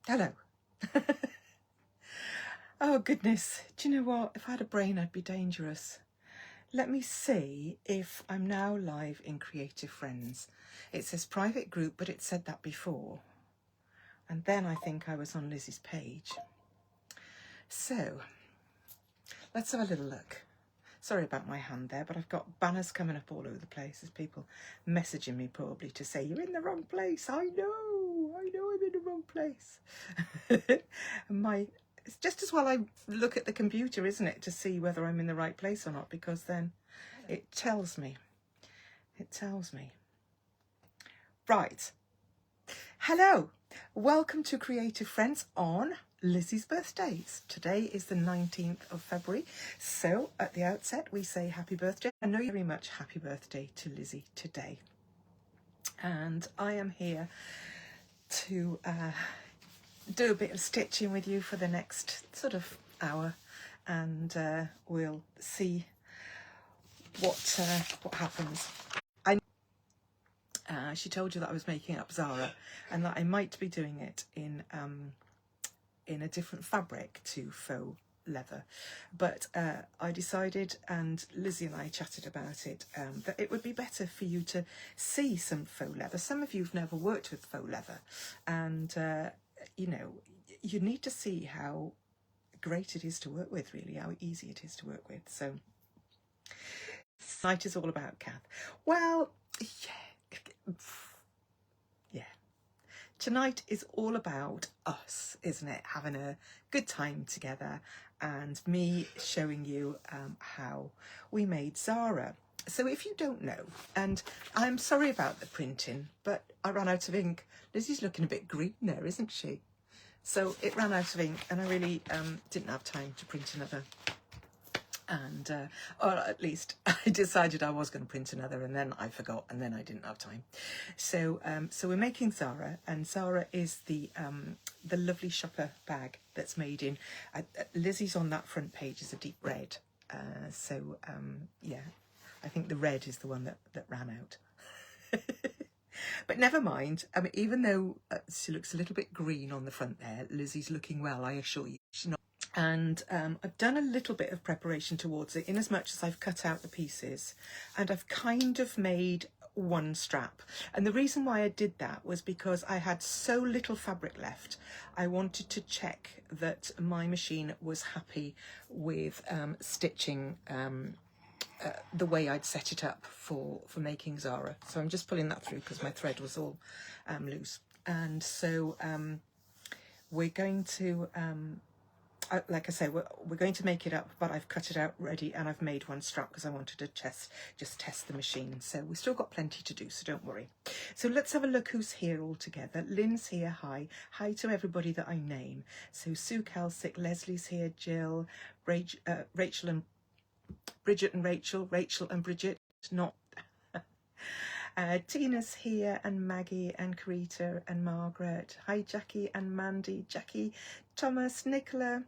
Hello. Oh goodness, do you know what? If I had a brain, I'd be dangerous. Let me see if I'm now live in Creative Friends. It says private group, but it said that before. And then I think I was on Lizzy's page. So let's have a little look. Sorry about my hand there, but I've got banners coming up all over the place. There's people messaging me probably to say, you're in the wrong place. I know I'm in the wrong place. It's just as well I look at the computer, isn't it, to see whether I'm in the right place or not, because then it tells me. Right. Hello. Welcome to Creative Friends on Lizzy's birthday. Today is the 19th of February. So at the outset, we say happy birthday. I know you very much happy birthday to Lizzy today. And I am here to do a bit of stitching with you for the next sort of hour, and we'll see what happens. She told you that I was making up Zara and that I might be doing it in a different fabric to faux leather, but I decided, and Lizzy and I chatted about it, that it would be better for you to see some faux leather. Some of you've never worked with faux leather, and you know, you need to see how great it is to work with, really, how easy it is to work with. So tonight is all about Kath. Well, yeah. Tonight is all about us, isn't it? Having a good time together and me showing you how we made Zara. So if you don't know, and I'm sorry about the printing, but I ran out of ink. Lizzy's looking a bit green there, isn't she? So it ran out of ink and I really didn't have time to print another. And or at least I decided I was going to print another, and then I forgot, and then I didn't have time. So so we're making Zara, and Zara is the lovely shopper bag that's made in Lizzy's on that front page is a deep red. So yeah, I think the red is the one that ran out. But never mind. I mean, even though she looks a little bit green on the front there, Lizzy's looking well, I assure you. She's not. And I've done a little bit of preparation towards it, in as much as I've cut out the pieces and I've kind of made one strap. And the reason why I did that was because I had so little fabric left. I wanted to check that my machine was happy with stitching the way I'd set it up for making Zara. So I'm just pulling that through because my thread was all loose. And so we're going to like I say, we're going to make it up, but I've cut it out ready and I've made one strap because I wanted to just test the machine. So we've still got plenty to do, so don't worry. So let's have a look who's here all together. Lynn's here, hi. Hi to everybody that I name. So Sue Kelsick, Leslie's here, Jill, Rachel and Bridget and Rachel and Bridget, not... Tina's here, and Maggie and Karita and Margaret. Hi Jackie and Mandy, Jackie, Thomas, Nicola,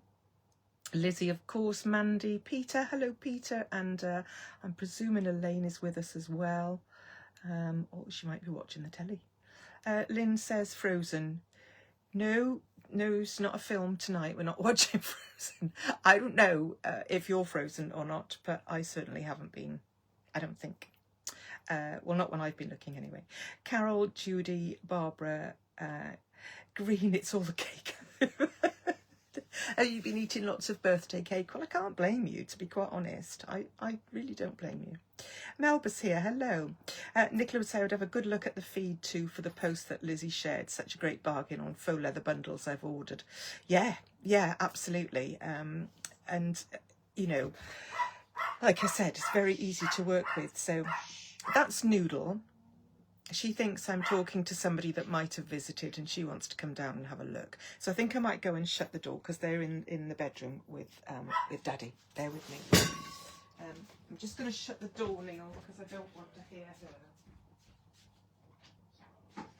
Lizzy, of course, Mandy, Peter, hello Peter, and I'm presuming Elaine is with us as well, or she might be watching the telly. Lynn says Frozen. No, it's not a film tonight, we're not watching Frozen. I don't know if you're frozen or not, but I certainly haven't been, I don't think. Well, not when I've been looking anyway. Carol, Judy, Barbara, Green, it's all the cake. Have you been eating lots of birthday cake? Well, I can't blame you, to be quite honest. I really don't blame you. Melba's here, hello. Nicola would say I would have a good look at the feed too for the post that Lizzy shared. Such a great bargain on faux leather bundles I've ordered. Yeah, absolutely. And, you know, like I said, it's very easy to work with. So that's Noodle. She thinks I'm talking to somebody that might have visited and she wants to come down and have a look. So I think I might go and shut the door because they're in the bedroom with Daddy. Bear with me. I'm just going to shut the door, Neil, because I don't want to hear her.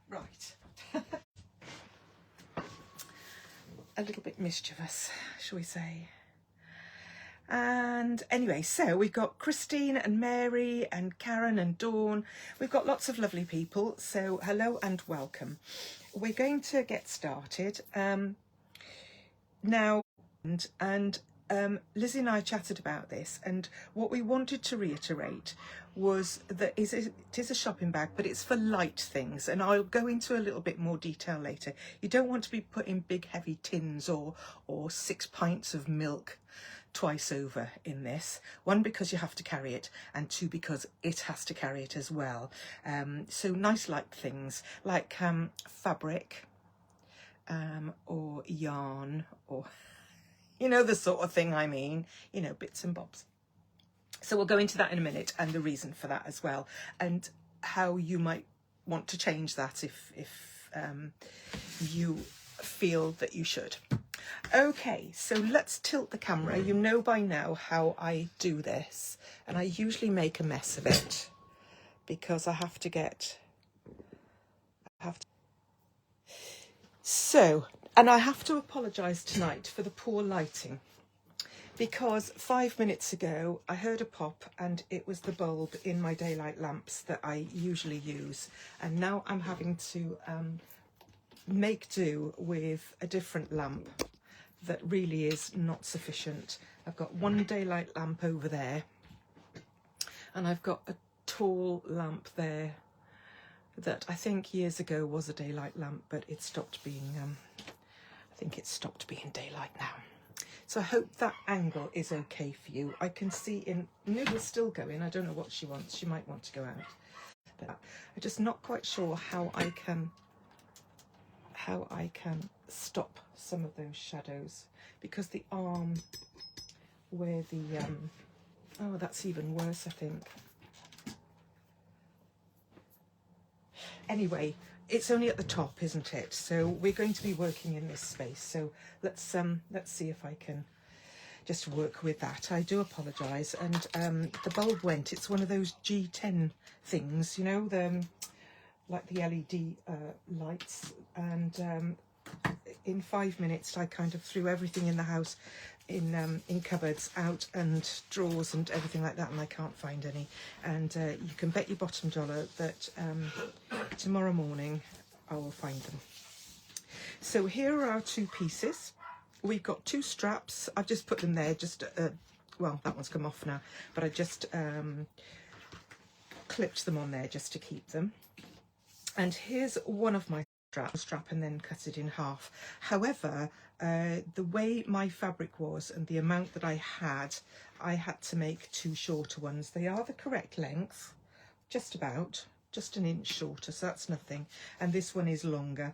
Right. A little bit mischievous, shall we say. And anyway, so we've got Christine and Mary and Karen and Dawn. We've got lots of lovely people. So hello and welcome. We're going to get started now. Lizzie and I chatted about this, and what we wanted to reiterate was that it is a shopping bag, but it's for light things, and I'll go into a little bit more detail later. You don't want to be putting big heavy tins or 6 pints of milk twice over in this. One, because you have to carry it, and two, because it has to carry it as well. So nice light things like fabric or yarn, or you know, the sort of thing I mean, you know, bits and bobs. So we'll go into that in a minute, and the reason for that as well, and how you might want to change that if you feel that you should. Okay, so let's tilt the camera. You know by now how I do this, and I usually make a mess of it because I have to. So, and I have to apologise tonight for the poor lighting, because 5 minutes ago I heard a pop and it was the bulb in my daylight lamps that I usually use, and now I'm having to make do with a different lamp that really is not sufficient. I've got one daylight lamp over there, and I've got a tall lamp there that I think years ago was a daylight lamp, but it stopped being, I think it stopped being daylight now. So I hope that angle is okay for you. I can see in, Noodle's still going. I don't know what she wants. She might want to go out. But I'm just not quite sure how I can stop some of those shadows, because the arm where the, oh, that's even worse, I think. Anyway, it's only at the top, isn't it? So we're going to be working in this space. So let's see if I can just work with that. I do apologise. And the bulb went. It's one of those G10 things, you know, like the LED lights. And in 5 minutes, I kind of threw everything in the house, in cupboards, out, and drawers and everything like that, and I can't find any. And you can bet your bottom dollar that tomorrow morning I will find them. So here are our two pieces. We've got two straps. I've just put them there, just well, that one's come off now, but I just clipped them on there just to keep them. And here's one of my strap and then cut it in half. However, the way my fabric was and the amount that I had to make two shorter ones. They are the correct length, just about, just an inch shorter, so that's nothing. And this one is longer.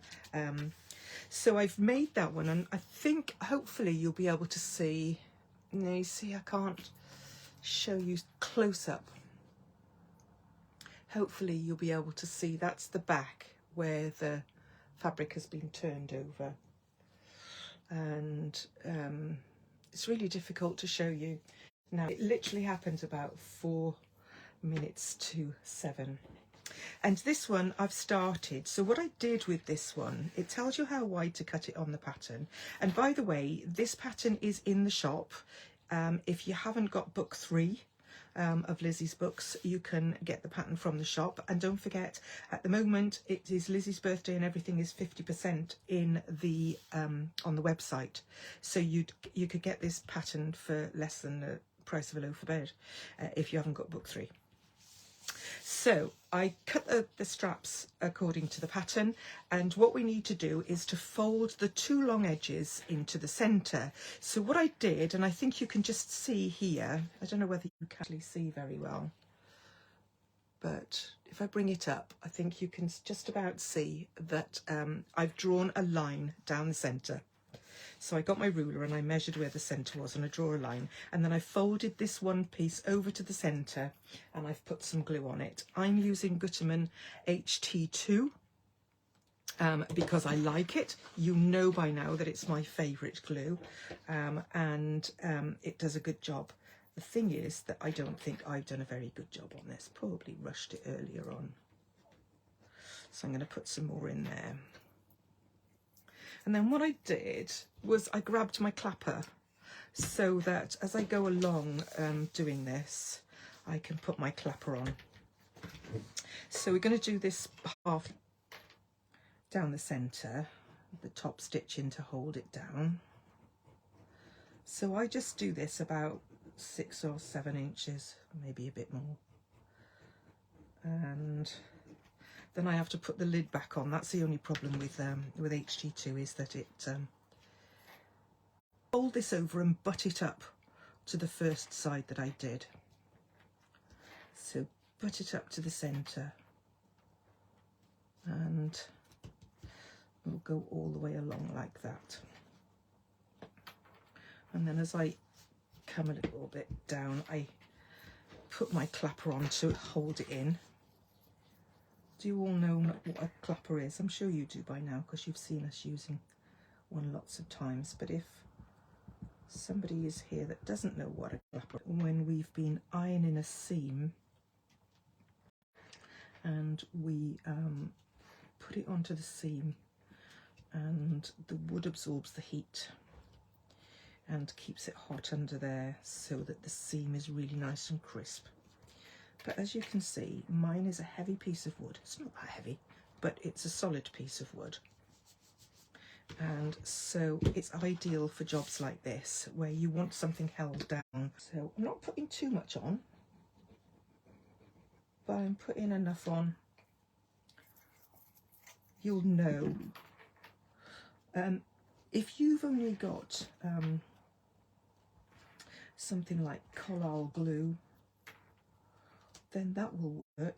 So I've made that one, and I think hopefully you'll be able to see. No, you see, I can't show you close up. Hopefully you'll be able to see that's the back where the fabric has been turned over, and it's really difficult to show you now. It literally happened about 4 minutes to 7. And this one I've started. So what I did with this one, it tells you how wide to cut it on the pattern. And by the way, this pattern is in the shop. If you haven't got book 3 of Lizzie's books, you can get the pattern from the shop. And don't forget, at the moment it is Lizzie's birthday and everything is 50% in the on the website, so you could get this pattern for less than the price of a loaf of bread if you haven't got book 3. So I cut the straps according to the pattern, and what we need to do is to fold the two long edges into the centre. So what I did, and I think you can just see here, I don't know whether you can actually see very well, but if I bring it up, I think you can just about see that I've drawn a line down the centre. So I got my ruler and I measured where the centre was, and I draw a line, and then I folded this one piece over to the centre and I've put some glue on it. I'm using Gutermann HT2 because I like it. You know by now that it's my favourite glue, and it does a good job. The thing is that I don't think I've done a very good job on this. Probably rushed it earlier on. So I'm going to put some more in there. And then what I did was I grabbed my clapper so that as I go along doing this, I can put my clapper on. So we're going to do this half down the centre, the top stitch in to hold it down. So I just do this about 6 or 7 inches, maybe a bit more. And then I have to put the lid back on. That's the only problem with HG2, is that it fold this over and butt it up to the first side that I did. So butt it up to the centre, and we'll go all the way along like that. And then as I come a little bit down, I put my clapper on to hold it in. Do you all know what a clapper is? I'm sure you do by now, because you've seen us using one lots of times. But if somebody is here that doesn't know what a clapper is, when we've been ironing a seam and we put it onto the seam, and the wood absorbs the heat and keeps it hot under there so that the seam is really nice and crisp. But as you can see, mine is a heavy piece of wood. It's not that heavy, but it's a solid piece of wood. And so it's ideal for jobs like this, where you want something held down. So I'm not putting too much on, but I'm putting enough on. You'll know. If you've only got something like collal glue, then that will work.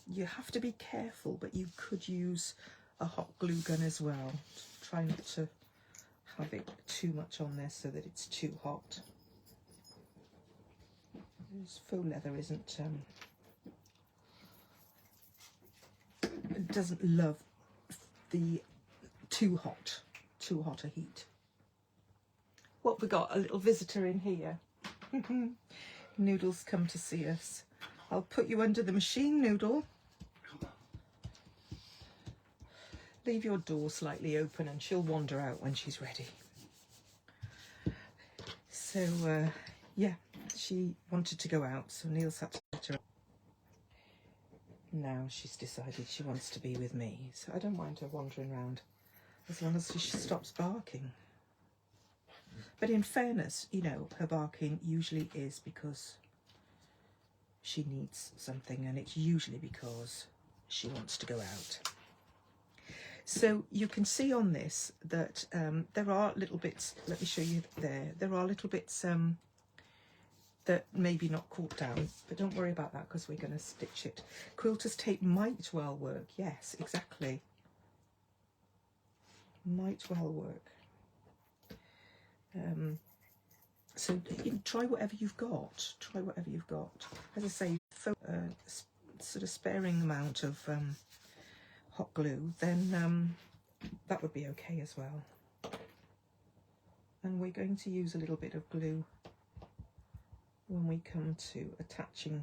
You have to be careful, but you could use a hot glue gun as well. Try not to have it too much on there so that it's too hot. This faux leather isn't it doesn't love the too hot a heat. What we got? A little visitor in here. Noodle's come to see us. I'll put you under the machine, Noodle. Leave your door slightly open and she'll wander out when she's ready. So yeah, she wanted to go out, so Neil's had to let her. Now she's decided she wants to be with me, so I don't mind her wandering around as long as she stops barking. But in fairness, you know, her barking usually is because she needs something, and it's usually because she wants to go out. So you can see on this that there are little bits, let me show you there are little bits that maybe not caught down, but don't worry about that because we're going to stitch it. Quilter's tape might well work, yes, exactly. Might well work. So you can try whatever you've got. Try whatever you've got. As I say, sort of sparing amount of hot glue, then that would be okay as well. And we're going to use a little bit of glue when we come to attaching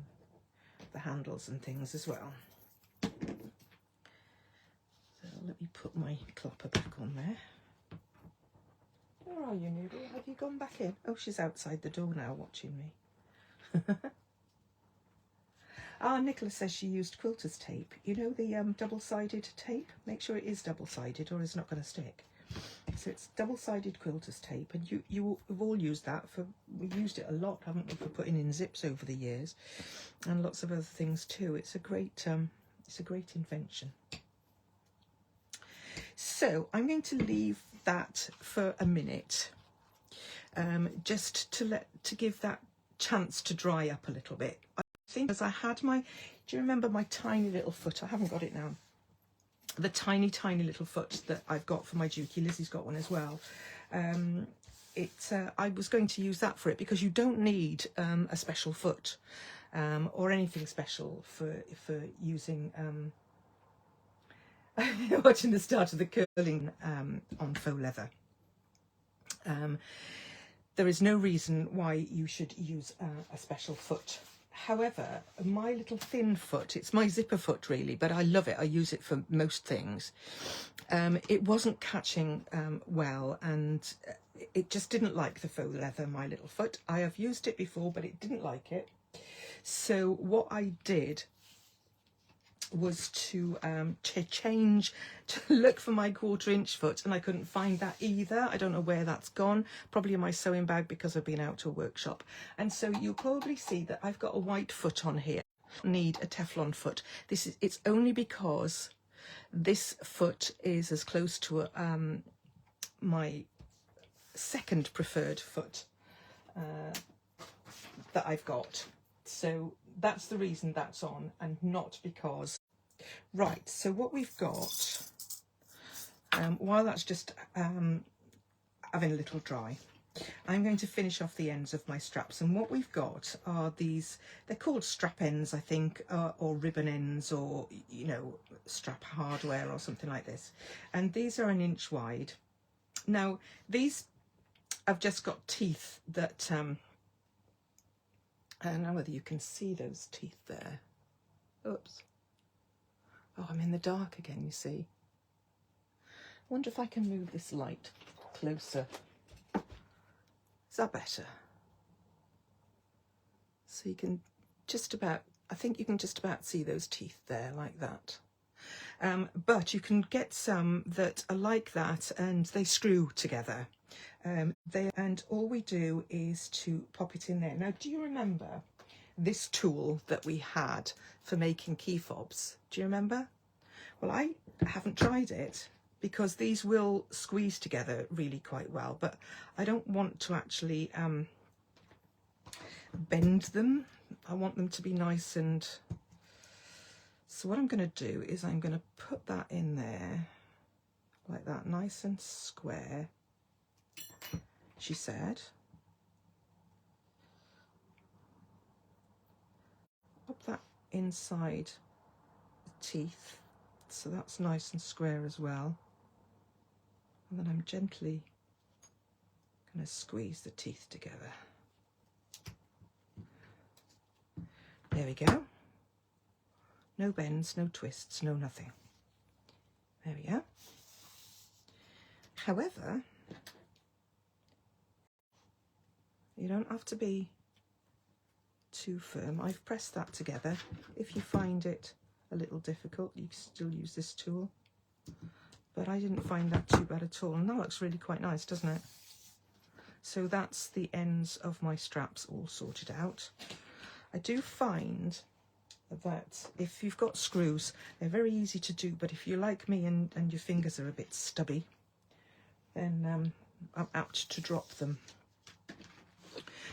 the handles and things as well. So let me put my clapper back on there. Where are you, Noodle? Have you gone back in? Oh, she's outside the door now watching me. Ah, Nicola says she used quilter's tape. You know the double-sided tape? Make sure it is double-sided or it's not going to stick. So it's double-sided quilter's tape, and you have all used that for, we've used it a lot, haven't we, for putting in zips over the years, and lots of other things too. It's a great invention. So I'm going to leave that for a minute, just to give that chance to dry up a little bit. I think as I had my, do you remember my tiny little foot? I haven't got it now. The tiny little foot that I've got for my Dukey. Lizzie's got one as well. I was going to use that for it because you don't need a special foot or anything special for using watching the start of the curling on faux leather. There is no reason why you should use a special foot. However, my little thin foot, it's my zipper foot really, but I love it. I use it for most things. It wasn't catching well, and it just didn't like the faux leather, my little foot. I have used it before, but it didn't like it. So what I did was to change, to look for my 1/4 inch foot, and I couldn't find that either. I don't know where that's gone, probably in my sewing bag because I've been out to a workshop. And so you'll probably see that I've got a white foot on here. Need a Teflon foot. It's only because this foot is as close to my second preferred foot that I've got. So that's the reason that's on, and not because. Right, so what we've got, while that's just having a little dry, I'm going to finish off the ends of my straps. And what we've got are these, they're called strap ends, I think, or ribbon ends, or, you know, strap hardware or something like this. And these are 1 inch wide. Now, these have just got teeth that, I don't know whether you can see those teeth there. Oops. Oh, I'm in the dark again, you see. I wonder if I can move this light closer. Is that better? So you can just about, I think you can just about see those teeth there, like that. But you can get some that are like that and they screw together. And all we do is to pop it in there. Now, do you remember this tool that we had for making key fobs? Do you remember? Well, I haven't tried it because these will squeeze together really quite well, but I don't want to actually bend them. I want them to be nice, and so what I'm going to do is I'm going to put that in there like that, nice and square, she said. Pop that inside the teeth, so that's nice and square as well. And then I'm gently going to squeeze the teeth together. There we go. No bends, no twists, no nothing. There we go. However, you don't have to be too firm. I've pressed that together. If you find it a little difficult, you can still use this tool. But I didn't find that too bad at all. And that looks really quite nice, doesn't it? So that's the ends of my straps all sorted out. I do find that if you've got screws, they're very easy to do, but if you're like me and your fingers are a bit stubby, then I'm apt to drop them.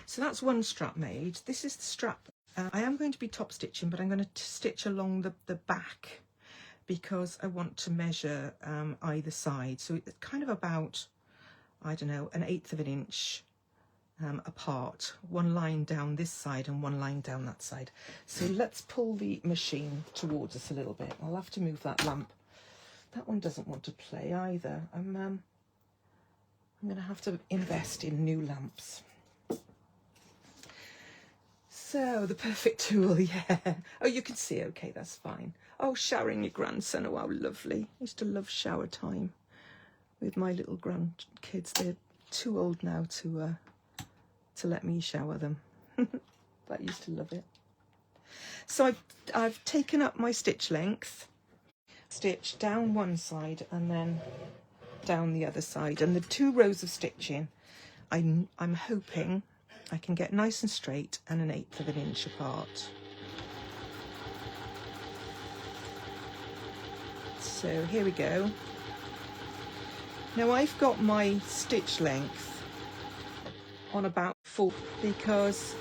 So that's one strap made. This is the strap. I am going to be top stitching, but I'm going to stitch along the back because I want to measure either side. So it's kind of about, I don't know, 1/8 of an inch apart, one line down this side and one line down that side. So let's pull the machine towards us a little bit. I'll have to move that lamp. That one doesn't want to play either. I'm going to have to invest in new lamps. So the perfect tool, yeah. Oh, you can see, okay, that's fine. Oh, showering your grandson, oh, how lovely. I used to love shower time with my little grandkids. They're too old now to let me shower them. But I used to love it. So I've taken up my stitch length, stitch down one side and then down the other side, and the 2 rows of stitching I'm hoping I can get nice and straight and 1/8 of an inch apart. So here we go. Now I've got my stitch length on about 4 because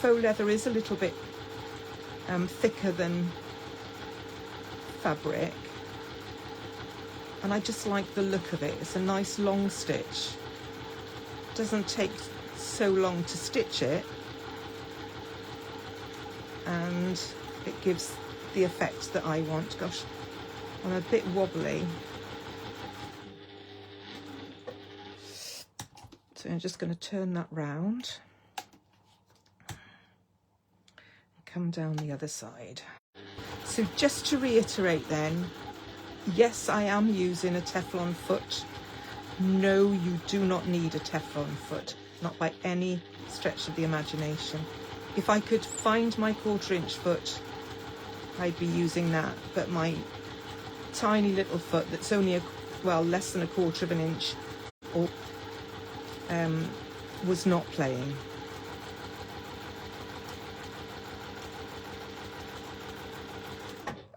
faux leather is a little bit thicker than fabric, and I just like the look of it. It's a nice long stitch. It doesn't take so long to stitch it, and it gives the effect that I want. Gosh, I'm a bit wobbly. So I'm just going to turn that round and come down the other side. So just to reiterate then, yes, I am using a Teflon foot, No, you do not need a Teflon foot, not by any stretch of the imagination. If I could find my 1/4 inch foot, I'd be using that, but my tiny little foot that's only less than 1/4 of an inch was not playing.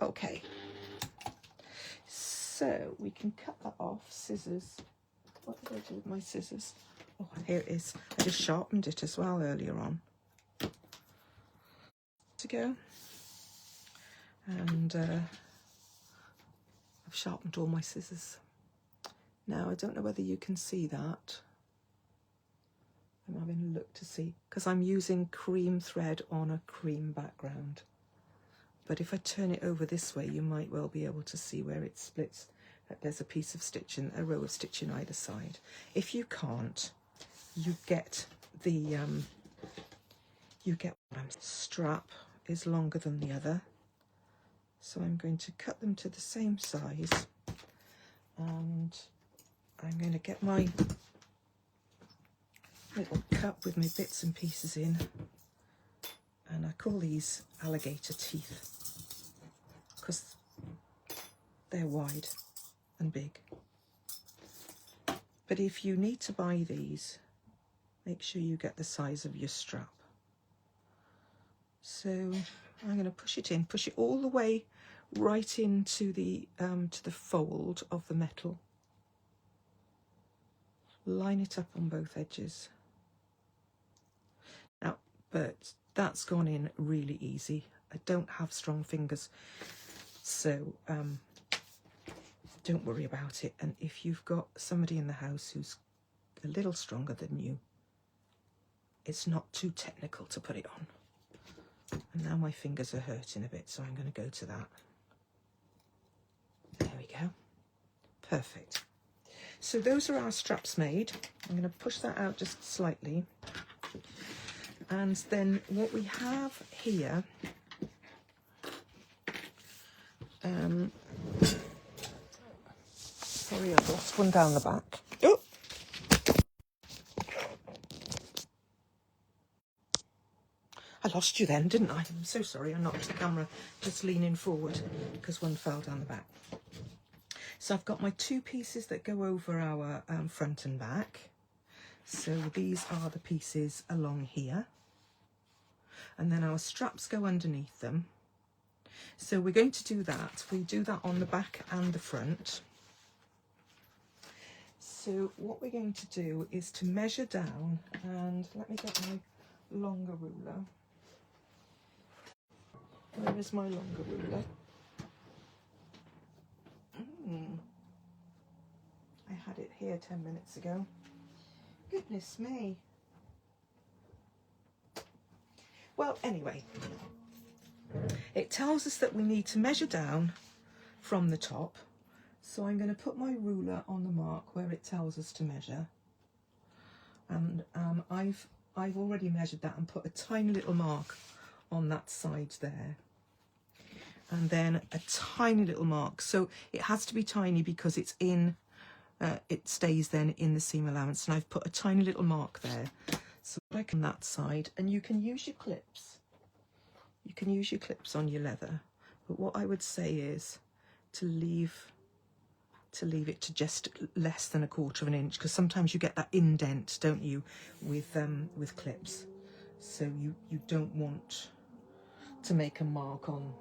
Okay, so we can cut that off. Scissors. What did I do with my scissors? Oh, here it is. I just sharpened it as well earlier on. To go. And I've sharpened all my scissors. Now, I don't know whether you can see that. I'm having a look to see, because I'm using cream thread on a cream background. But if I turn it over this way, you might well be able to see where it splits. There's a piece of stitching, a row of stitching either side. If you can't, you get the one strap is longer than the other. So I'm going to cut them to the same size, and I'm going to get my little cup with my bits and pieces in, and I call these alligator teeth because they're wide and big. But if you need to buy these, make sure you get the size of your strap. So I'm going to push it all the way right into the to the fold of the metal. Line it up on both edges. Now, but that's gone in really easy. I don't have strong fingers, so don't worry about it. And if you've got somebody in the house who's a little stronger than you, it's not too technical to put it on. And now my fingers are hurting a bit, so I'm going to go to that. There we go. Perfect. So those are our straps made. I'm going to push that out just slightly. And then what we have here, sorry, I've lost one down the back. Oh! I lost you then, didn't I? I'm so sorry, I knocked the camera just leaning forward because one fell down the back. So I've got my 2 pieces that go over our front and back. So these are the pieces along here. And then our straps go underneath them. So we're going to do that. We do that on the back and the front. So what we're going to do is to measure down, and let me get my longer ruler. Where is my longer ruler? I had it here 10 minutes ago. Goodness me. Well, anyway, it tells us that we need to measure down from the top. So I'm going to put my ruler on the mark where it tells us to measure. And I've already measured that and put a tiny little mark on that side there. And then a tiny little mark. So it has to be tiny because it's in, it stays then in the seam allowance. And I've put a tiny little mark there. So I can that side, and you can use your clips. You can use your clips on your leather. But what I would say is to leave it to just less than 1/4 of an inch, because sometimes you get that indent, don't you, with clips. So you don't want to make a mark on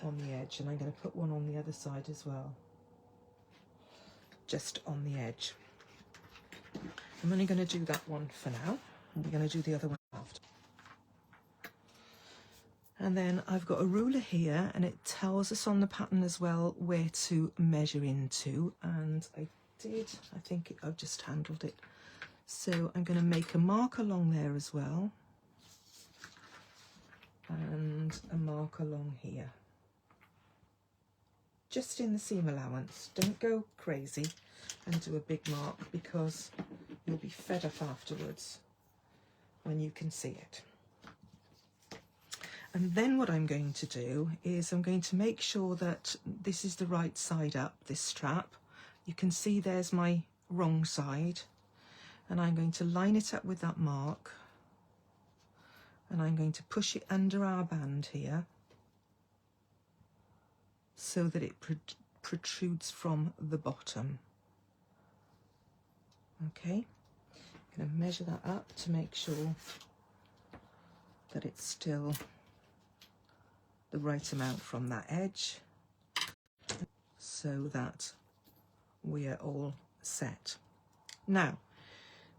the edge, and I'm going to put one on the other side as well, just on the edge. I'm only going to do that one for now, and we're going to do the other one after. And then I've got a ruler here, and it tells us on the pattern as well where to measure into, and I think I've just handled it. So I'm going to make a mark along there as well, and a mark along here. Just in the seam allowance. Don't go crazy and do a big mark, because you'll be fed up afterwards when you can see it. And then what I'm going to do is I'm going to make sure that this is the right side up, this strap, You can see there's my wrong side, and I'm going to line it up with that mark, and I'm going to push it under our band here so that it protrudes from the bottom. Okay, I'm going to measure that up to make sure that it's still the right amount from that edge, so that we are all set. Now,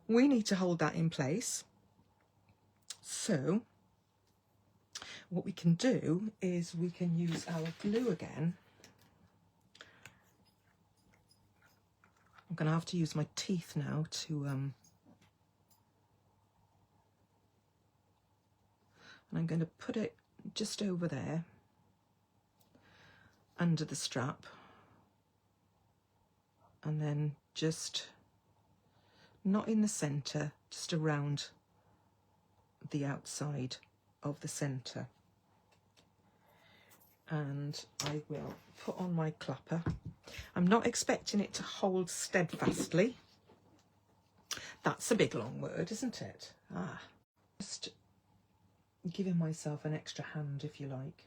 we need to hold that in place. So what we can do is we can use our glue again. I'm going to have to use my teeth now to and I'm going to put it just over there under the strap, and then just not in the center, just around the outside of the center. And I will put on my clapper. I'm not expecting it to hold steadfastly. That's a big long word, isn't it? Just giving myself an extra hand, if you like.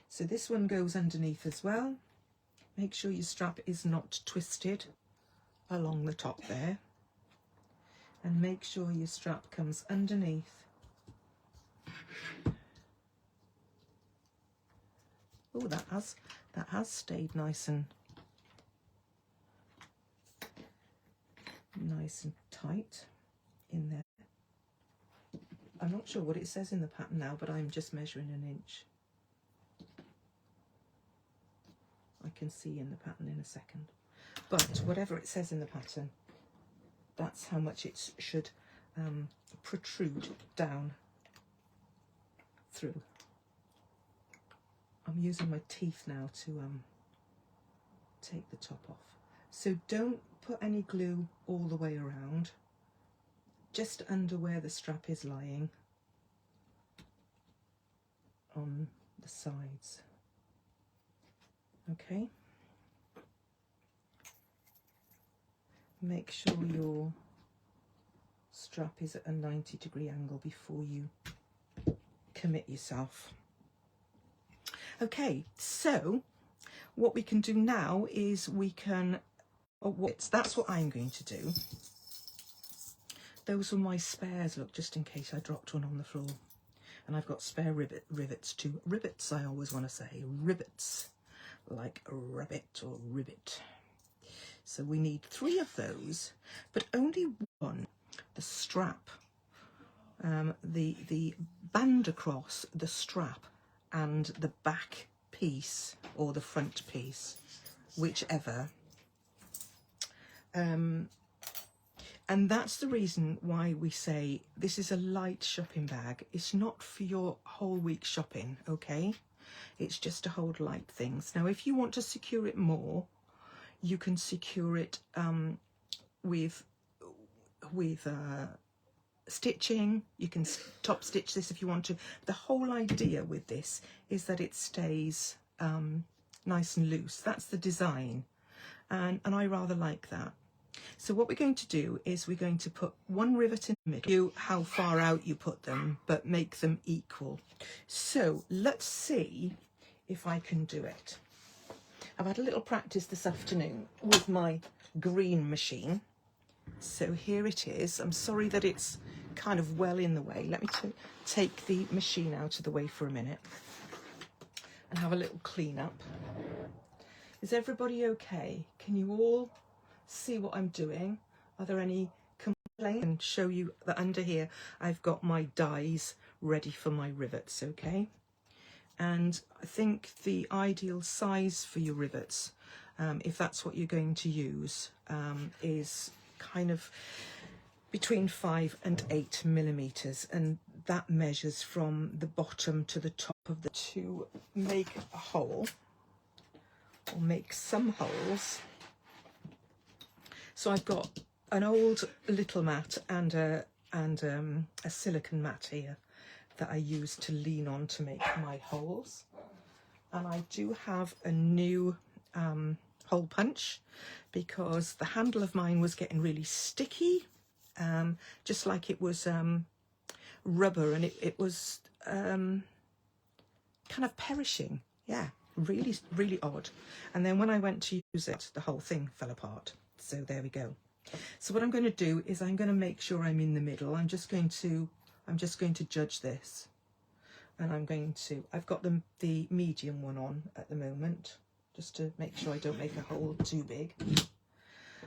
So this one goes underneath as well. Make sure your strap is not twisted along the top there, and make sure your strap comes underneath. Oh, that has stayed nice and tight in there. I'm not sure what it says in the pattern now, but I'm just measuring an inch. I can see in the pattern in a second. But whatever it says in the pattern, that's how much it should protrude down through. I'm using my teeth now to take the top off. So don't put any glue all the way around, just under where the strap is lying on the sides. Okay. Make sure your strap is at a 90-degree angle before you commit yourself. Okay, so what we can do now is we can, that's what I'm going to do. Those were my spares, look, just in case I dropped one on the floor. And I've got spare rivets too. Rivets, I always want to say, rivets, like a rabbit or ribbit. So we need 3 of those, but only one. The strap, the band across the strap and the back piece or the front piece, whichever. And that's the reason why we say this is a light shopping bag. It's not for your whole week shopping, okay? It's just to hold light things. Now, if you want to secure it more, you can secure it with stitching. You can top stitch this if you want to. The whole idea with this is that it stays nice and loose. That's the design, and I rather like that. So what we're going to do is we're going to put 1 rivet in the middle. How far out you put them, but make them equal. So let's see if I can do it. I've had a little practice this afternoon with my green machine. So here it is. I'm sorry that it's kind of well in the way. Let me take the machine out of the way for a minute and have a little clean up. Is everybody okay? Can you all see what I'm doing? Are there any complaints? And show you that under here I've got my dies ready for my rivets, okay? And I think the ideal size for your rivets, if that's what you're going to use, is kind of between 5 and 8 millimeters, and that measures from the bottom to the top of the, to make a hole or make some holes. So I've got an old little mat and a silicone mat here that I use to lean on to make my holes, and I do have a new hole punch because the handle of mine was getting really sticky, just like it was rubber, and it was kind of perishing. Yeah, really, really odd. And then when I went to use it, the whole thing fell apart. So there we go. So what I'm going to do is I'm going to make sure I'm in the middle. I'm just going to judge this, and I've got the medium one on at the moment, just to make sure I don't make a hole too big.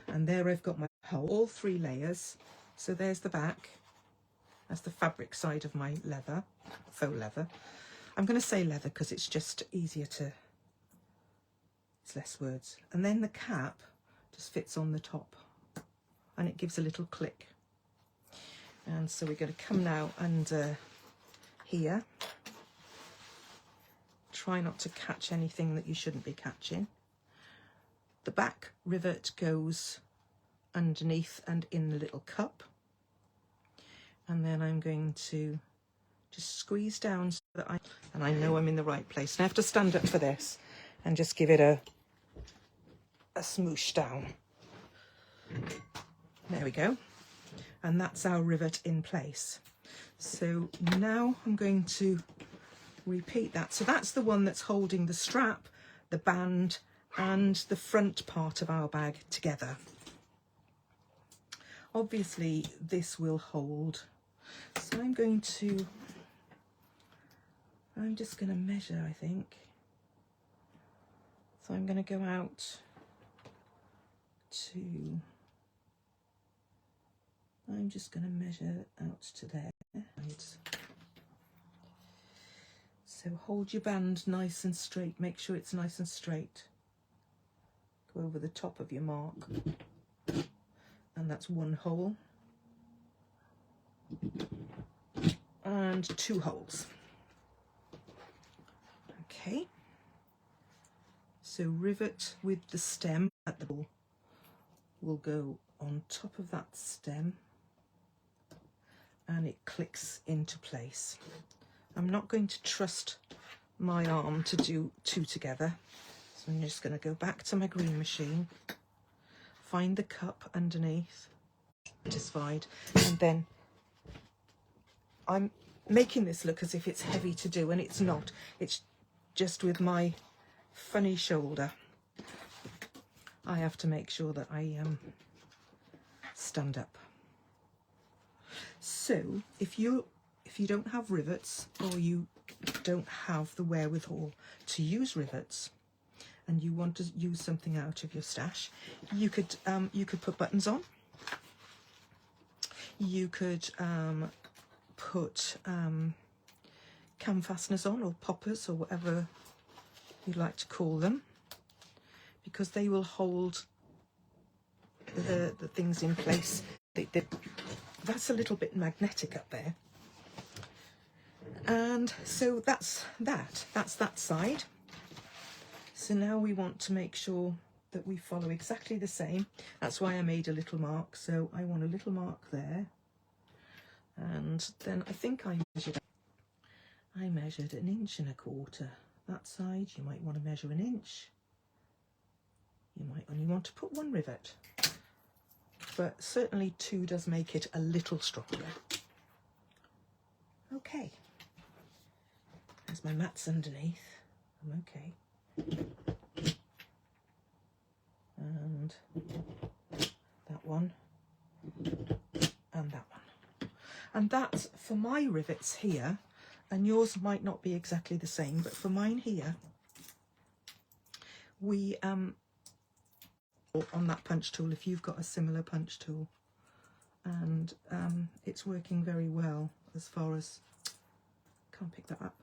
And there I've got my hole, all 3 layers. So there's the back. That's the fabric side of my leather, faux leather. I'm going to say leather because it's just easier to, it's less words. And then the cap just fits on the top and it gives a little click. And so we're going to come now under here. Try not to catch anything that you shouldn't be catching. The back rivet goes underneath and in the little cup. And then I'm going to just squeeze down so that I know I'm in the right place. And I have to stand up for this and just give it a smoosh down. There we go. And that's our rivet in place. So now I'm going to repeat that. So that's the one that's holding the strap, the band, and the front part of our bag together. Obviously this will hold. So I'm just going to measure, I think. So I'm going to go out to, I'm just going to measure out to there. So hold your band nice and straight, make sure it's nice and straight. Go over the top of your mark. And that's 1 hole. And 2 holes. Okay. So rivet with the stem at the ball will go on top of that stem and it clicks into place. I'm not going to trust my arm to do 2 together. So I'm just going to go back to my green machine, find the cup underneath, satisfied, and then I'm making this look as if it's heavy to do, and it's not. It's just with my funny shoulder. I have to make sure that I stand up. So if you don't have rivets, or you don't have the wherewithal to use rivets, and you want to use something out of your stash, you could put buttons on. You could put cam fasteners on, or poppers, or whatever you'd like to call them, because they will hold the things in place. That's a little bit magnetic up there. And so that's that side. So now we want to make sure that we follow exactly the same. That's why I made a little mark. So I want a little mark there. And then I think I measured 1.25 inches. That side, you might want to measure 1 inch. You might only want to put 1 rivet. But certainly 2 does make it a little stronger. Okay. There's my mats underneath. I'm okay. And that one. And that one. And that's for my rivets here. And yours might not be exactly the same, but for mine here, we on that punch tool, if you've got a similar punch tool, and it's working very well as far as, can't pick that up,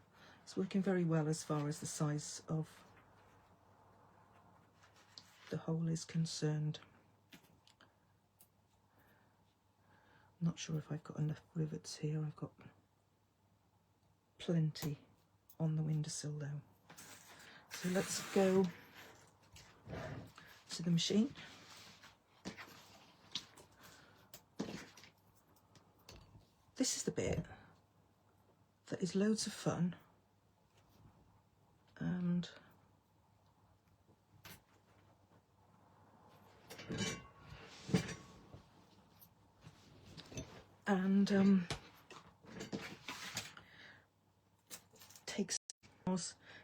it's working very well as far as the size of the hole is concerned. I'm not sure if I've got enough rivets here. I've got plenty on the windowsill though. So let's go to the machine. This is the bit that is loads of fun, and and takes.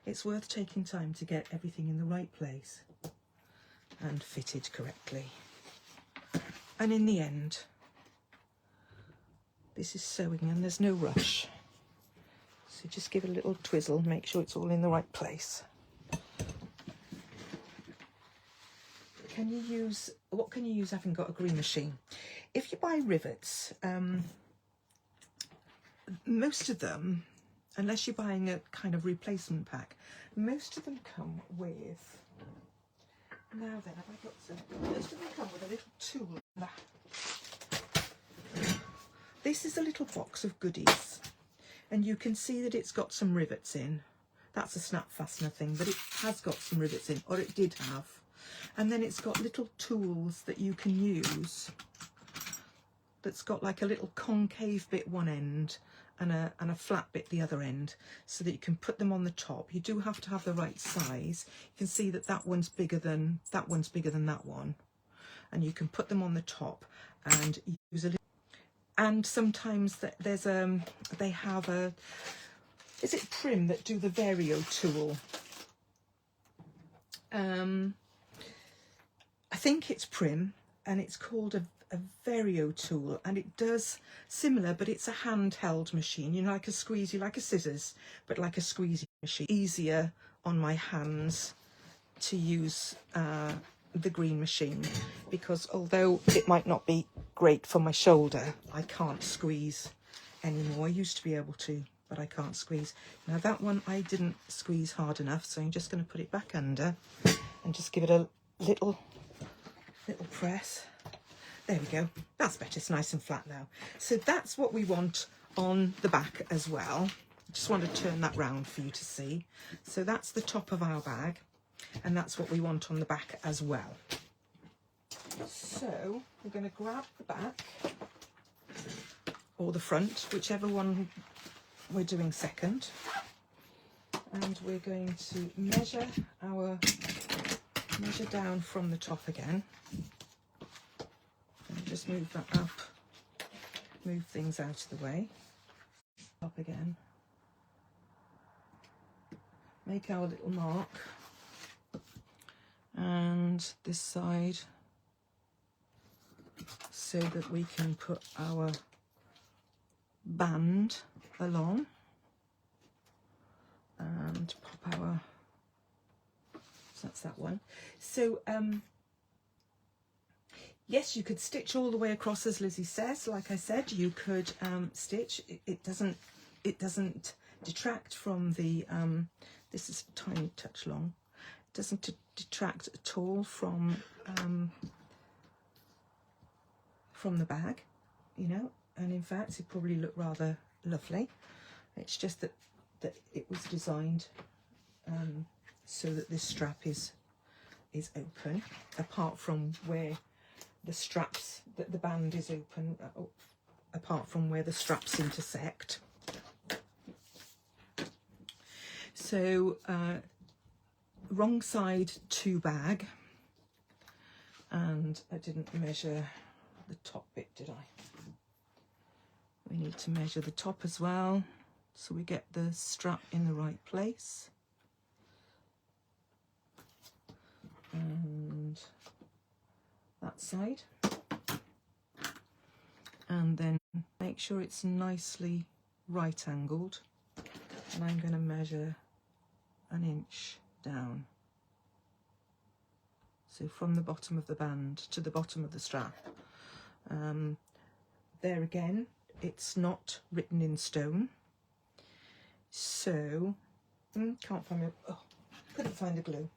It's worth taking time to get everything in the right place and fitted correctly. And in the end, this is sewing and there's no rush. So just give it a little twizzle, make sure it's all in the right place. What can you use having got a green machine? If you buy rivets, most of them, unless you're buying a kind of replacement pack, most of them come with, now then, have I got some? Most of them come with a little tool. This is a little box of goodies, and you can see that it's got some rivets in. That's a snap fastener thing, but it has got some rivets in, or it did have. And then it's got little tools that you can use. That's got like a little concave bit one end and a flat bit the other end, so that you can put them on the top. You do have to have the right size. You can see that that one's bigger than that one, and you can put them on the top and use a little. And sometimes they have a, is it Prim that do the Vario tool? I think it's Prim, and it's called a Vario tool, and it does similar, but it's a handheld machine, you know, like a squeezy, like a scissors, but like a squeezy machine. Easier on my hands to use the green machine, because although it might not be great for my shoulder, I can't squeeze anymore. I used to be able to, but I can't squeeze. Now that one I didn't squeeze hard enough, so I'm just going to put it back under and just give it a little press. There we go, that's better, it's nice and flat now. So that's what we want on the back as well. I just want to turn that round for you to see. So that's the top of our bag, and that's what we want on the back as well. So we're going to grab the back or the front, whichever one we're doing second, and we're going to measure down from the top again. And just move that up, move things out of the way. Up again. Make our little mark. And this side, so that we can put our band along and pop our, so that's that one. So yes, you could stitch all the way across, as Lizzie says. Like I said, you could stitch. It doesn't detract from the this is a tiny touch long. It doesn't detract at all from the bag, you know, and in fact it probably looked rather lovely. It's just that it was designed so that this strap is open, apart from where the straps, that the band is open, apart from where the straps intersect. So wrong side to bag, and I didn't measure the top bit, did I? We need to measure the top as well, so we get the strap in the right place. And that side. And then make sure it's nicely right angled. And I'm going to measure 1 inch down. So from the bottom of the band to the bottom of the strap. There again, it's not written in stone. So, can't find my, couldn't find the glue.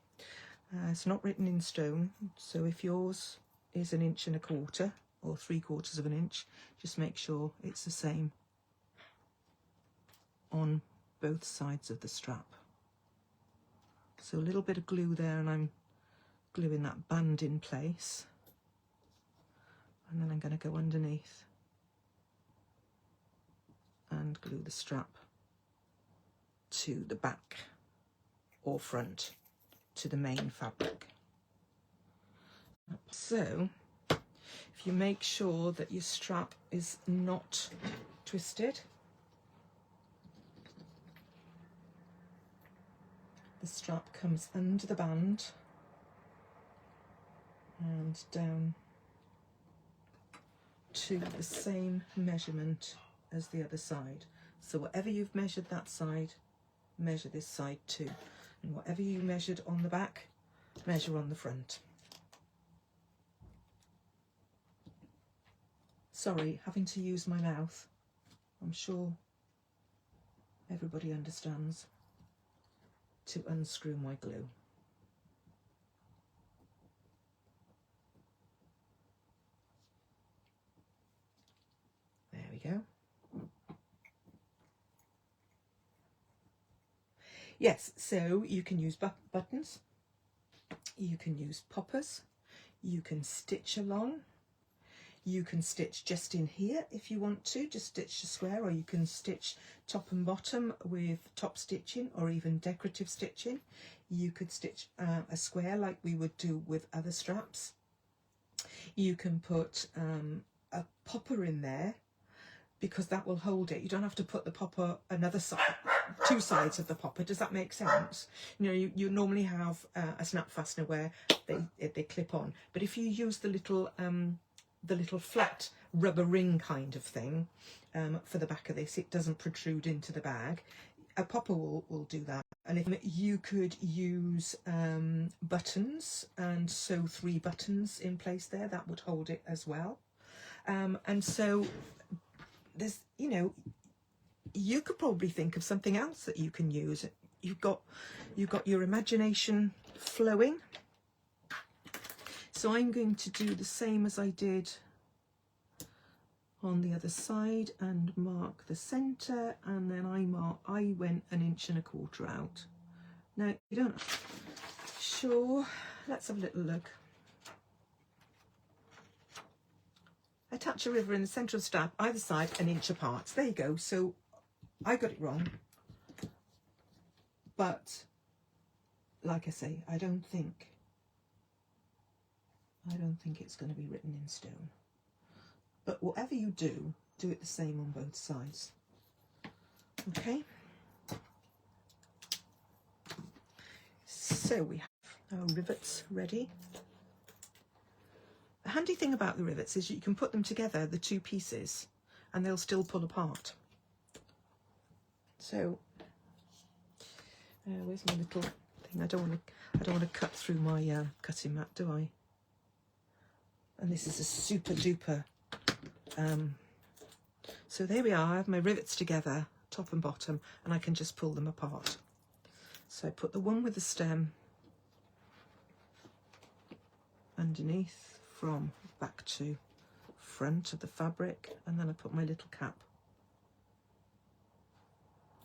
It's not written in stone. So if yours is 1 1/4 inches or 3/4 of an inch, just make sure it's the same on both sides of the strap. So a little bit of glue there, and I'm gluing that band in place, and then I'm going to go underneath and glue the strap to the back or front, to the main fabric. So if if you make sure that your strap is not twisted, the strap comes under the band and down to the same measurement as the other side. So whatever you've measured that side, measure this side too. And whatever you measured on the back, measure on the front. Sorry, having to use my mouth. I'm sure everybody understands. To unscrew my glue. There we go. Yes, so you can use buttons, you can use poppers, you can stitch along, you can stitch just in here if you want to, just stitch a square, or you can stitch top and bottom with top stitching or even decorative stitching. You could stitch a square like we would do with other straps. You can put a popper in there because that will hold it. You don't have to put the popper another side, two sides of the popper. Does that make sense? You know, you normally have a snap fastener where they clip on, but if you use the little flat rubber ring kind of thing for the back of this, it doesn't protrude into the bag. A popper will do that. And if you could use buttons and sew 3 buttons in place there, that would hold it as well. And so there's, you know, you could probably think of something else that you can use. You've got your imagination flowing. So I'm going to do the same as I did on the other side and mark the center, and then I went 1.25 inches out. Now you don't, sure, let's have a little look. Attach a river in the center of the strap, either side 1 inch apart. There you go. So I got it wrong, but like I say, I don't think it's going to be written in stone. But whatever you do, do it the same on both sides. Okay. So we have our rivets ready. The handy thing about the rivets is you can put them together, the 2 pieces, and they'll still pull apart. So where's my little thing? I don't want to cut through my cutting mat, do I? And this is a super duper. So there we are. I have my rivets together, top and bottom, and I can just pull them apart. So I put the one with the stem underneath from back to front of the fabric, and then I put my little cap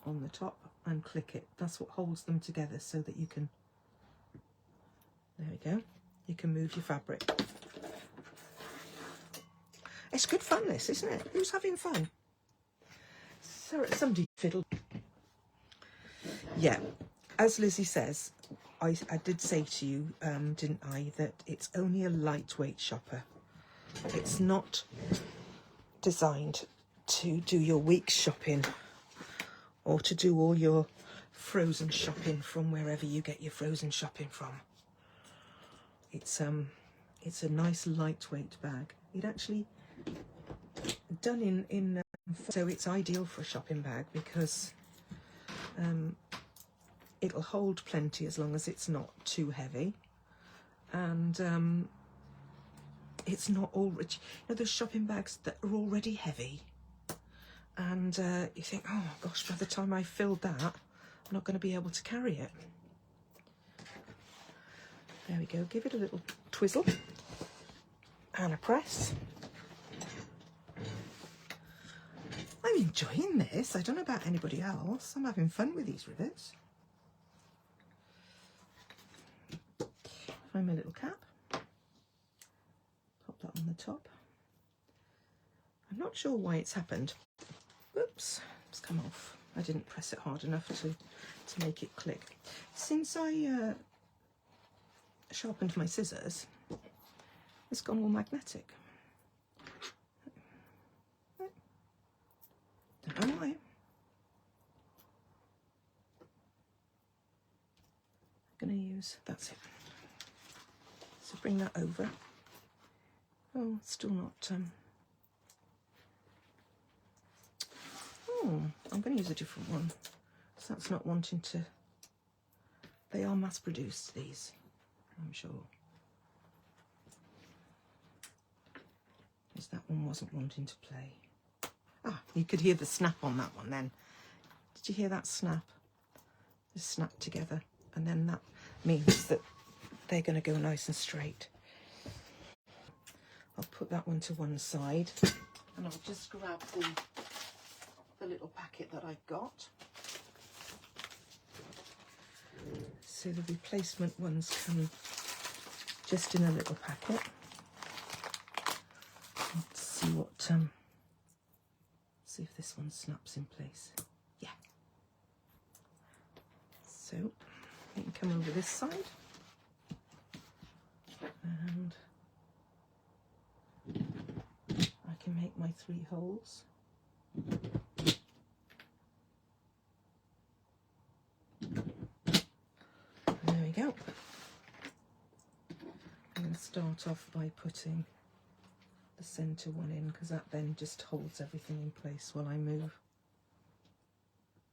on the top and click it. That's what holds them together, so that you can, there we go, you can move your fabric. It's good fun, this, isn't it? Who's having fun? So somebody fiddled. Yeah, as Lizzie says, I did say to you, didn't I, that it's only a lightweight shopper. It's not designed to do your week's shopping or to do all your frozen shopping from wherever you get your frozen shopping from. It's a nice lightweight bag. It actually done in so it's ideal for a shopping bag because it'll hold plenty as long as it's not too heavy, and it's not all rich. You know, those shopping bags that are already heavy, and you think, oh gosh, by the time I filled that, I'm not going to be able to carry it. There we go. Give it a little twizzle and a press. I'm enjoying this. I don't know about anybody else. I'm having fun with these rivets. Find my little cap. Pop that on the top. I'm not sure why it's happened. Oops, it's come off. I didn't press it hard enough to make it click. Since I sharpened my scissors, it's gone all magnetic. don't know why. I'm going to use, that's it. So bring that over. Oh, still not. Oh, I'm going to use a different one. So that's not wanting to. They are mass produced, these, I'm sure. Because that one wasn't wanting to play. Ah, you could hear the snap on that one then. Did you hear that snap? Just snap together. And then that means that they're going to go nice and straight. I'll put that one to one side. And I'll just grab the little packet that I've got. So the replacement ones come just in a little packet. Let's see what, see if this one snaps in place. Yeah. So you can come over this side. And I can make my 3 holes. There we go. I'm going to start off by putting the centre one in, because that then just holds everything in place while I move.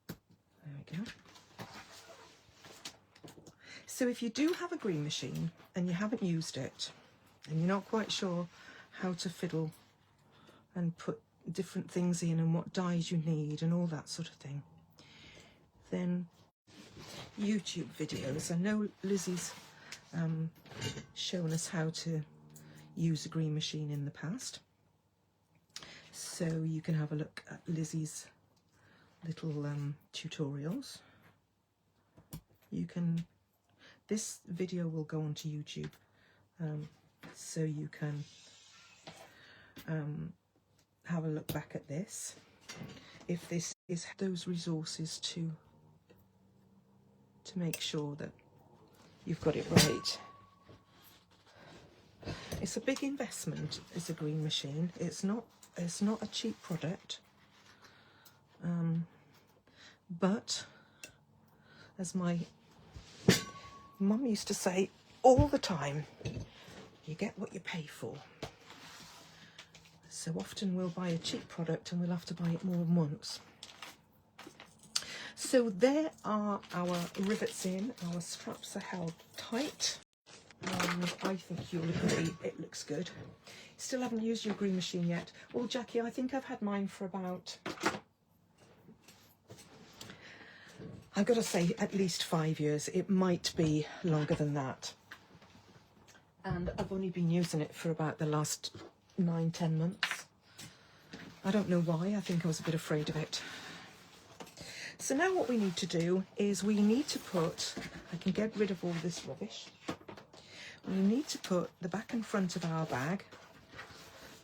There we go. So if you do have a green machine and you haven't used it and you're not quite sure how to fiddle and put different things in and what dyes you need and all that sort of thing, then YouTube videos. I know Lizzy's shown us how to use a green machine in the past, so you can have a look at Lizzy's little tutorials. You can, this video will go onto YouTube, so you can have a look back at this, if this is those resources to make sure that you've got it right. It's a big investment, it's a green machine. It's not a cheap product, but as my mum used to say all the time, you get what you pay for. So often we'll buy a cheap product and we'll have to buy it more than once. So there are our rivets in, our straps are held tight. I think you'll agree it looks good. Still haven't used your green machine yet. Well, Jackie, I think I've had mine for about, I've got to say, at least 5 years. It might be longer than that. And I've only been using it for about the last 9-10 months. I don't know why. I think I was a bit afraid of it. So now what we need to do is we need to put, I can get rid of all this rubbish. We need to put the back and front of our bag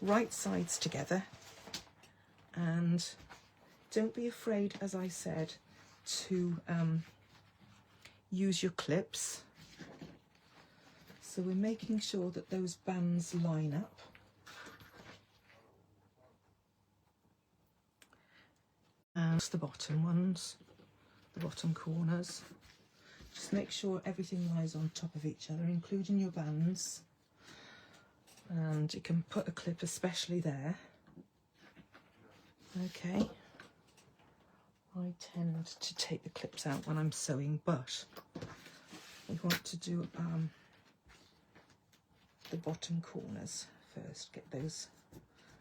right sides together, and don't be afraid, as I said, to use your clips. So we're making sure that those bands line up. And the bottom ones, the bottom corners. Just make sure everything lies on top of each other, including your bands. And you can put a clip especially there. Okay. I tend to take the clips out when I'm sewing, but we want to do the bottom corners first. Get those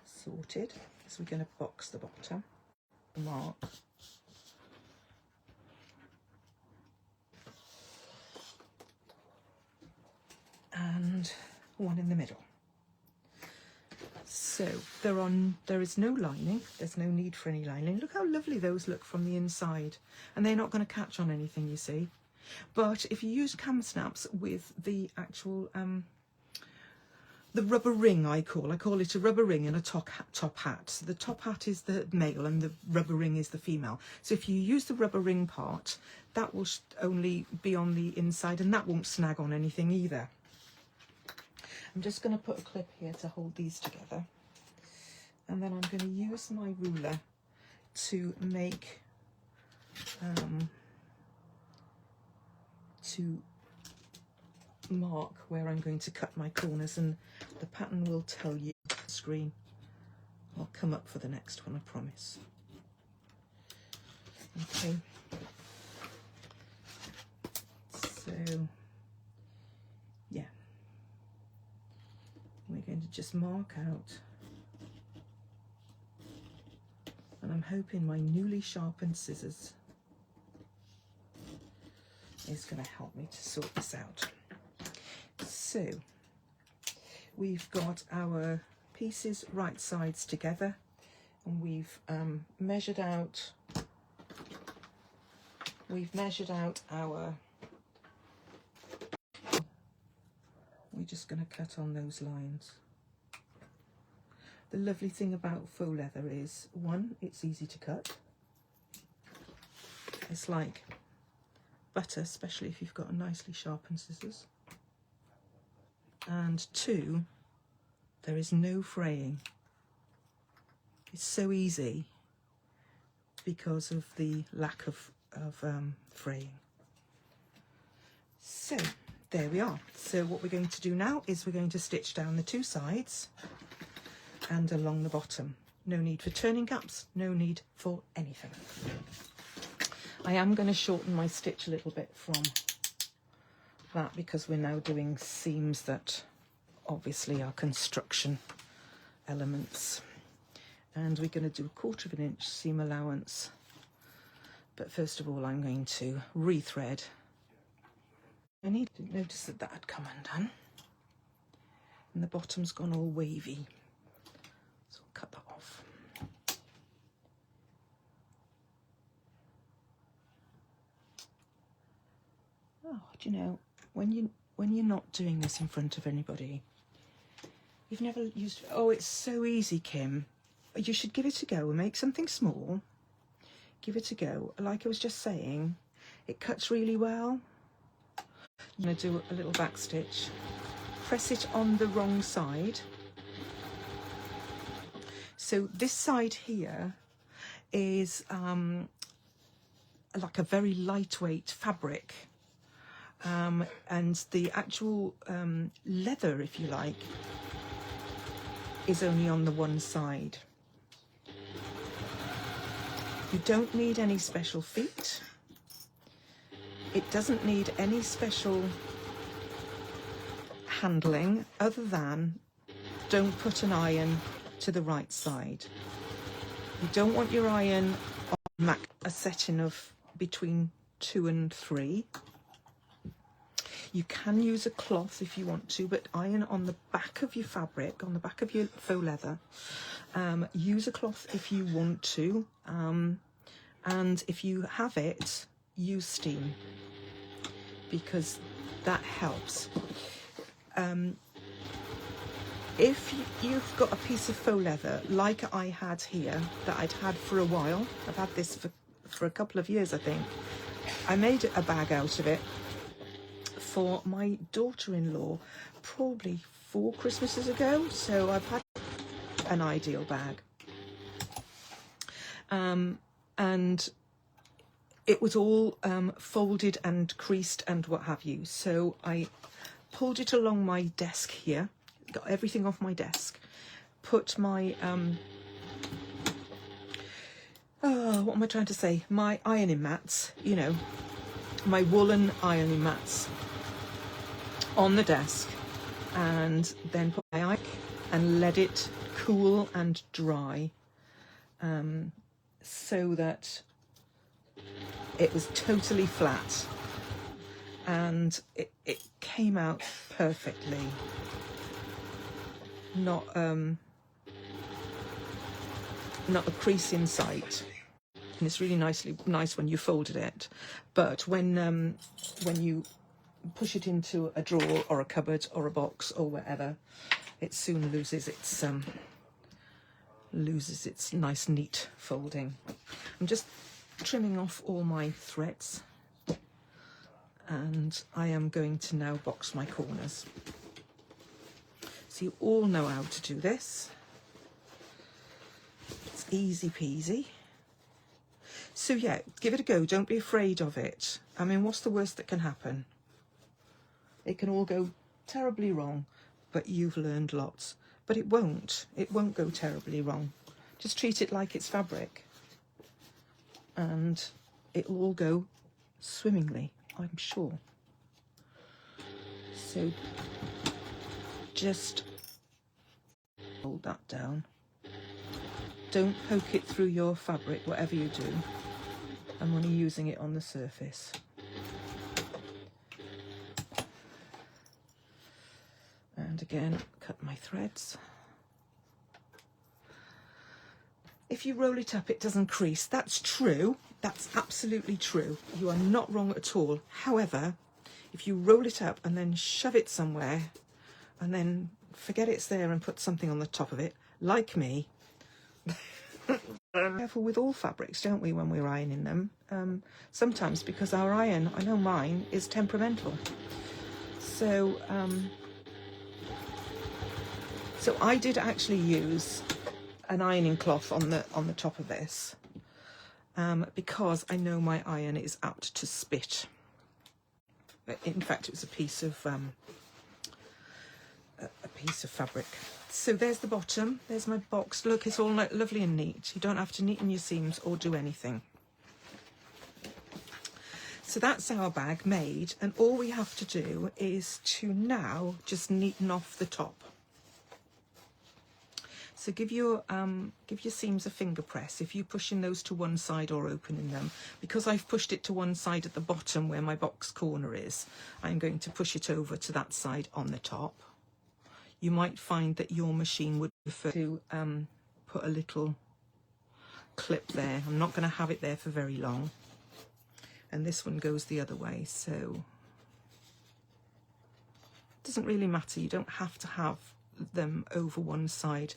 sorted. So we're going to box the bottom. Mark. And one in the middle. So there is no lining. There's no need for any lining. Look how lovely those look from the inside, and they're not going to catch on anything, you see. But if you use cam snaps with the actual the rubber ring, I call it a rubber ring and a top hat. So the top hat is the male and the rubber ring is the female. So if you use the rubber ring part, that will only be on the inside and that won't snag on anything either. I'm just going to put a clip here to hold these together, and then I'm going to use my ruler to make to mark where I'm going to cut my corners, and the pattern will tell you on the screen. I'll come up for the next one, I promise. Okay, so yeah, we're going to just mark out, and I'm hoping my newly sharpened scissors is going to help me to sort this out. So we've got our pieces right sides together, and we've measured out our, we're just going to cut on those lines. The lovely thing about faux leather is, one, it's easy to cut. It's like butter, especially if you've got a nicely sharpened scissors. And two, there is no fraying. It's so easy because of the lack of fraying. So there we are. So what we're going to do now is we're going to stitch down the two sides and along the bottom. No need for turning gaps, no need for anything. I am going to shorten my stitch a little bit from that because we're now doing seams that obviously are construction elements, and we're going to do 1/4 inch seam allowance. But first of all, I'm going to rethread. I need to notice that that had come undone, and the bottom's gone all wavy, so I'll cut that off. Oh, do you know, when you're not doing this in front of anybody, you've never used, oh, it's so easy, Kim. You should give it a go and make something small. Give it a go. Like I was just saying, it cuts really well. I'm going to do a little back stitch. Press it on the wrong side. So this side here is like a very lightweight fabric. And the actual leather, if you like, is only on the one side. You don't need any special feet. It doesn't need any special handling other than don't put an iron to the right side. You don't want your iron on a setting of between 2 and 3. You can use a cloth if you want to, but iron on the back of your fabric, on the back of your faux leather. Use a cloth if you want to, and if you have it, use steam, because that helps. If you've got a piece of faux leather like I had here, that I'd had for a while, I've had this for a couple of years, I think. I made a bag out of it for my daughter-in-law probably 4 Christmases ago, so I've had an ideal bag. And it was all folded and creased and what have you, so I pulled it along my desk here, got everything off my desk, put my what am I trying to say, my ironing mats, you know, my woolen ironing mats on the desk, and then put my iron and let it cool and dry, so that it was totally flat, and it came out perfectly. Not a crease in sight, and it's really nice when you folded it, but when you push it into a drawer or a cupboard or a box or whatever, it soon loses its nice neat folding. I'm just trimming off all my threads, and I am going to now box my corners. So you all know how to do this. It's easy peasy. So yeah, give it a go. Don't be afraid of it. I mean, what's the worst that can happen? It can all go terribly wrong, but you've learned lots. But it won't. It won't go terribly wrong. Just treat it like it's fabric. And it'll all go swimmingly, I'm sure. So just hold that down. Don't poke it through your fabric, whatever you do. I'm only using it on the surface. And again, cut my threads. If you roll it up, it doesn't crease. That's true. That's absolutely true. You are not wrong at all. However, if you roll it up and then shove it somewhere and then forget it's there and put something on the top of it, like me, careful with all fabrics, don't we, when we're ironing them? Sometimes because our iron, I know mine, is temperamental. So I did actually use an ironing cloth on the top of this because I know my iron is apt to spit. In fact, it was a piece of fabric. So there's the bottom. There's my box. Look, it's all lovely and neat. You don't have to neaten your seams or do anything. So that's our bag made, and all we have to do is to now just neaten off the top. So give your seams a finger press if you're pushing those to one side or opening them. Because I've pushed it to one side at the bottom where my box corner is, I'm going to push it over to that side on the top. You might find that your machine would prefer to put a little clip there. I'm not going to have it there for very long. And this one goes the other way, so it doesn't really matter. You don't have to have them over one side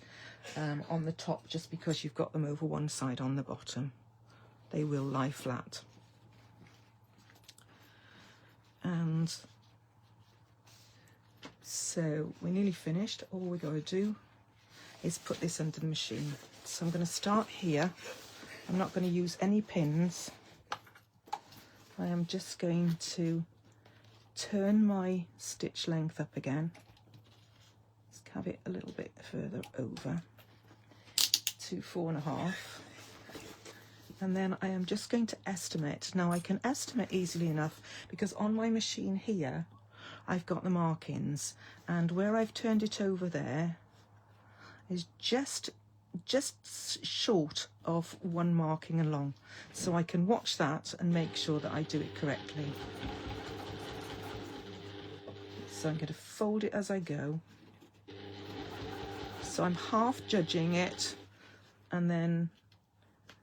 on the top just because you've got them over one side on the bottom. They will lie flat. And so we're nearly finished. All we got to do is put this under the machine. So I'm going to start here. I'm not going to use any pins. I am just going to turn my stitch length up again. Let's have it a little bit further over to 4.5. And then I am just going to estimate. Now I can estimate easily enough because on my machine here I've got the markings, and where I've turned it over there is just short of one marking along, so I can watch that and make sure that I do it correctly. So I'm going to fold it as I go. So I'm half judging it, and then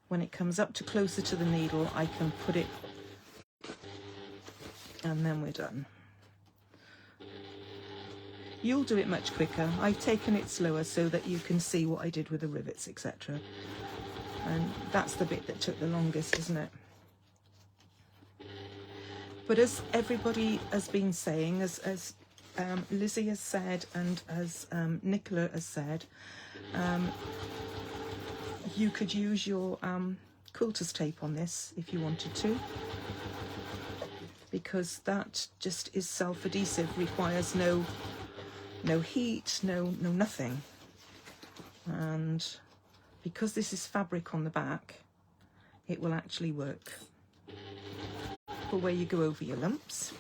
when it comes up to closer to the needle I can put it, and then we're done. You'll do it much quicker. I've taken it slower so that you can see what I did with the rivets, etc. And that's the bit that took the longest, isn't it? But as everybody has been saying, as Lizzy has said, and as Nicola has said, you could use your quilter's tape on this if you wanted to, because that just is self-adhesive, requires no heat, no nothing. And because this is fabric on the back, it will actually work. But where you go over your lumps.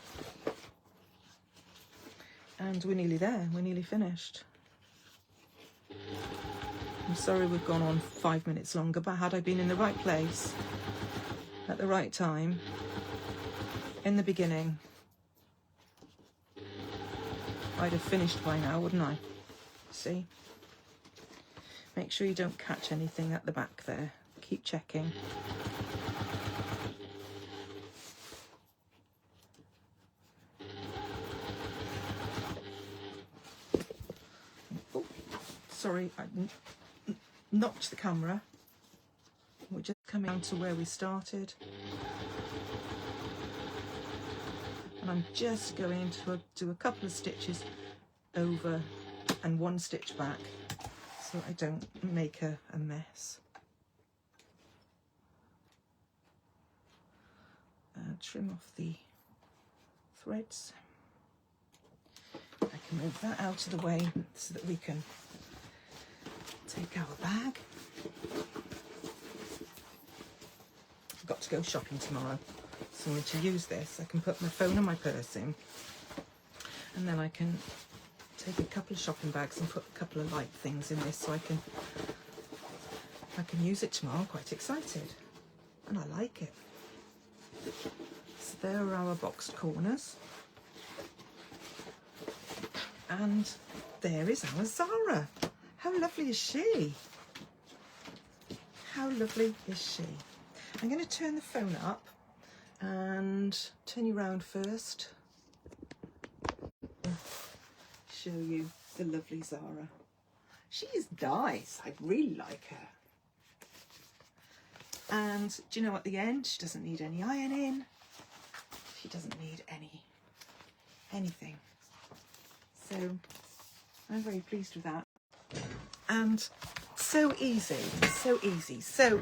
And we're nearly there, we're nearly finished. I'm sorry we've gone on 5 minutes longer, but had I been in the right place at the right time in the beginning, I'd have finished by now, wouldn't I? See? Make sure you don't catch anything at the back there. Keep checking. Oh, sorry, I knocked the camera. We're just coming down to where we started. And I'm just going to do a couple of stitches over and one stitch back so I don't make a mess. trim off the threads. I can move that out of the way so that we can take our bag. I've got to go shopping tomorrow, so I need to use this. I can put my phone and my purse in, and then I can take a couple of shopping bags and put a couple of light things in this so I can use it tomorrow. I'm quite excited, and I like it. So there are our boxed corners. And there is our Zara. How lovely is she? How lovely is she? I'm going to turn the phone up and turn you round first. Show you the lovely Zara. She is nice. I really like her. And do you know at the end, she doesn't need any ironing. She doesn't need anything. So I'm very pleased with that. And so easy, so easy. So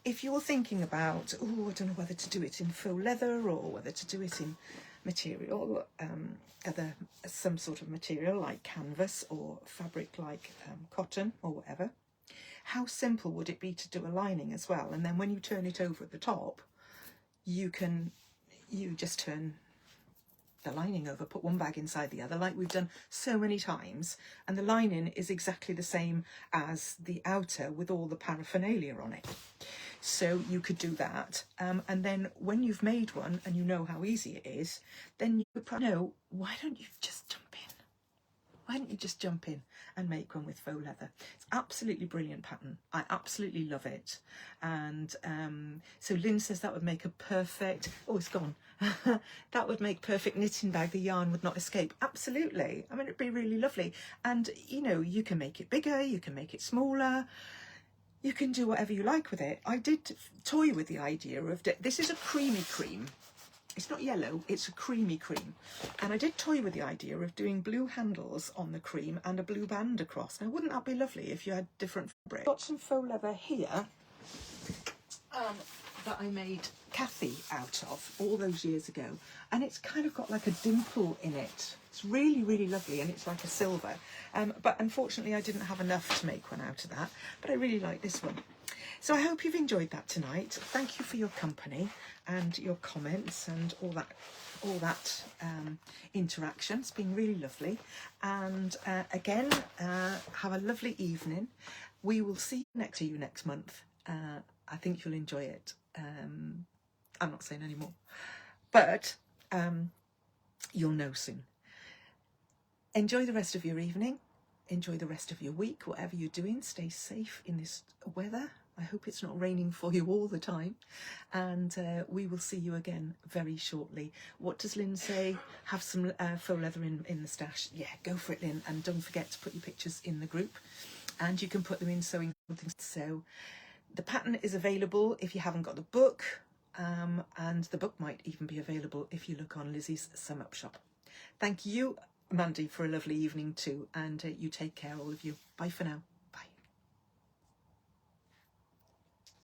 if you're thinking about, oh, I don't know whether to do it in faux leather or whether to do it in material, some sort of material like canvas or fabric like cotton or whatever, how simple would it be to do a lining as well? And then when you turn it over at the top, you just turn the lining over, put one bag inside the other like we've done so many times, and the lining is exactly the same as the outer with all the paraphernalia on it. So you could do that, and then when you've made one and you know how easy it is, then you would probably know, why don't you just jump in? Why don't you just jump in and make one with faux leather? It's absolutely brilliant pattern. I absolutely love it. And so Lynn says that would make a perfect, oh, it's gone. That would make perfect knitting bag. The yarn would not escape. Absolutely. I mean, it'd be really lovely. And, you know, you can make it bigger, you can make it smaller. You can do whatever you like with it. I did toy with the idea of, this is a creamy cream. It's not yellow, it's a creamy cream. And I did toy with the idea of doing blue handles on the cream and a blue band across. Now, wouldn't that be lovely if you had different fabric? I've got some faux leather here that I made Kathy out of all those years ago. And it's kind of got like a dimple in it. It's really, really lovely, and it's like a silver. But unfortunately, I didn't have enough to make one out of that. But I really like this one. So I hope you've enjoyed that tonight. Thank you for your company and your comments and all that interaction. It's been really lovely. And again, have a lovely evening. We will see you next month. I think you'll enjoy it. I'm not saying any more, but you'll know soon. Enjoy the rest of your evening. Enjoy the rest of your week, whatever you're doing. Stay safe in this weather. I hope it's not raining for you all the time. And we will see you again very shortly. What does Lynn say? Have some faux leather in the stash. Yeah, go for it, Lynn. And don't forget to put your pictures in the group. And you can put them in sewing things. So the pattern is available if you haven't got the book. And the book might even be available if you look on Lizzy's Sum Up shop. Thank you, Mandy, for a lovely evening too. And you take care, all of you. Bye for now.